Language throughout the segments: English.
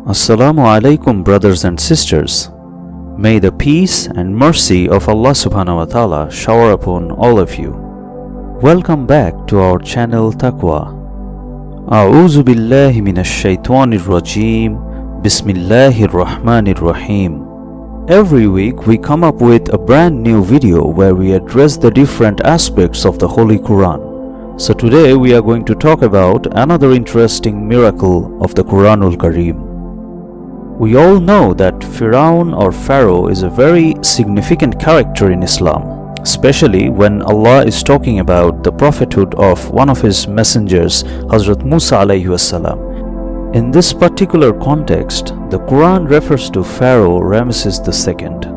Assalamu alaikum, brothers and sisters. May the peace and mercy of Allah SWT shower upon all of you. Welcome back to our channel Taqwa. Awuzu Billahi Minash shaitanirrajeem. BismILLAHir Rahmanir Raheem. Every week we come up with a brand new video where we address the different aspects of the Holy Quran. So today we are going to talk about another interesting miracle of the Quranul Kareem. We all know that Firaun or Pharaoh is a very significant character in Islam, especially when Allah is talking about the prophethood of one of his messengers, Hazrat Musa Alaihiwassalam. In this particular context, the Quran refers to Pharaoh Ramesses II.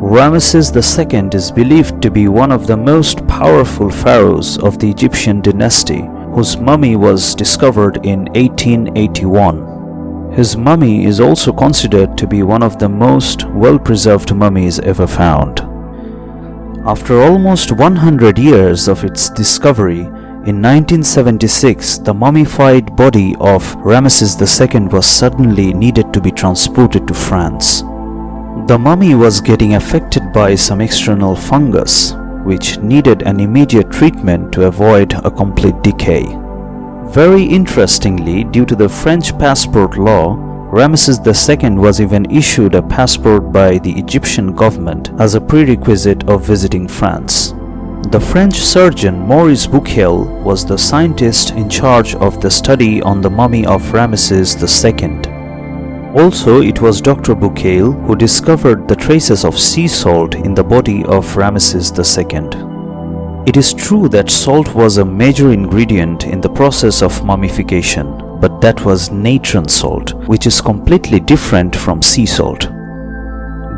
Ramesses II is believed to be one of the most powerful pharaohs of the Egyptian dynasty, whose mummy was discovered in 1881. His mummy is also considered to be one of the most well-preserved mummies ever found. After almost 100 years of its discovery, in 1976, the mummified body of Ramesses II was suddenly needed to be transported to France. The mummy was getting affected by some external fungus, which needed an immediate treatment to avoid a complete decay. Very interestingly, due to the French passport law, Ramesses II was even issued a passport by the Egyptian government as a prerequisite of visiting France. The French surgeon Maurice Bucaille was the scientist in charge of the study on the mummy of Ramesses II. Also, it was Dr. Bucaille who discovered the traces of sea salt in the body of Ramesses II. It is true that salt was a major ingredient in the process of mummification, but that was natron salt, which is completely different from sea salt.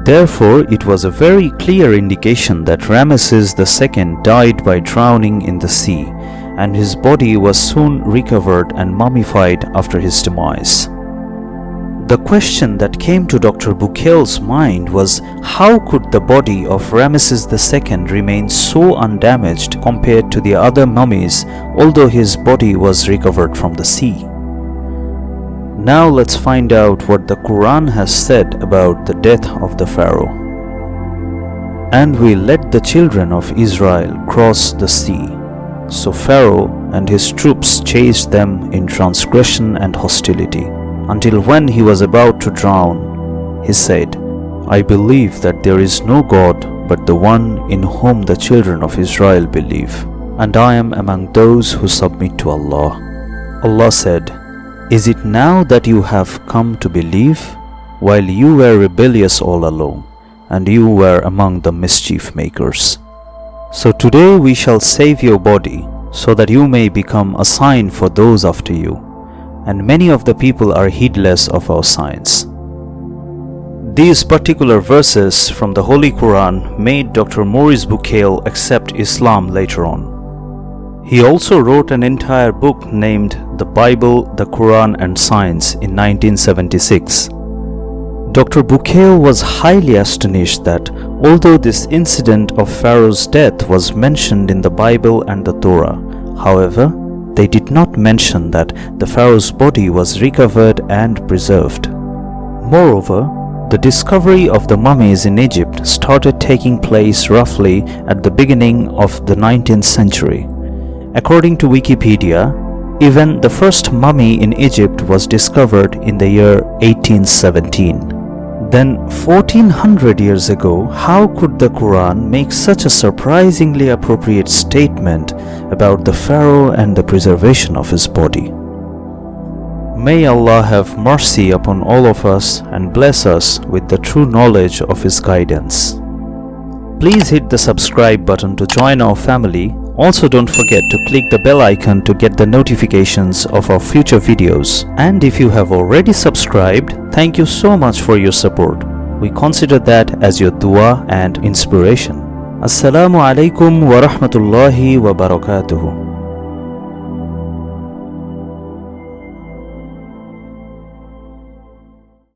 Therefore, it was a very clear indication that Ramesses II died by drowning in the sea, and his body was soon recovered and mummified after his demise. The question that came to Dr. Bucaille's mind was, how could the body of Ramesses II remain so undamaged compared to the other mummies, although his body was recovered from the sea? Now let's find out what the Quran has said about the death of the Pharaoh. And we let the children of Israel cross the sea. So Pharaoh and his troops chased them in transgression and hostility, until when he was about to drown, he said, I believe that there is no God but the one in whom the children of Israel believe, and I am among those who submit to Allah. Allah said, Is it now that you have come to believe, while you were rebellious all along, and you were among the mischief makers? So today we shall save your body, so that you may become a sign for those after you. And many of the people are heedless of our signs. These particular verses from the Holy Quran made Dr. Maurice Bucaille accept Islam later on. He also wrote an entire book named The Bible, the Quran and Science in 1976. Dr. Bucaille was highly astonished that although this incident of Pharaoh's death was mentioned in the Bible and the Torah, however, they did not mention that the Pharaoh's body was recovered and preserved. Moreover, the discovery of the mummies in Egypt started taking place roughly at the beginning of the 19th century. According to Wikipedia, even the first mummy in Egypt was discovered in the year 1817. Then 1400 years ago, how could the Quran make such a surprisingly appropriate statement about the Pharaoh and the preservation of his body? May Allah have mercy upon all of us and bless us with the true knowledge of His guidance. Please hit the subscribe button to join our family. Also, don't forget to click the bell icon to get the notifications of our future videos. And if you have already subscribed, thank you so much for your support. We consider that as your dua and inspiration. Assalamu alaikum wa rahmatullahi wa barakatuhu.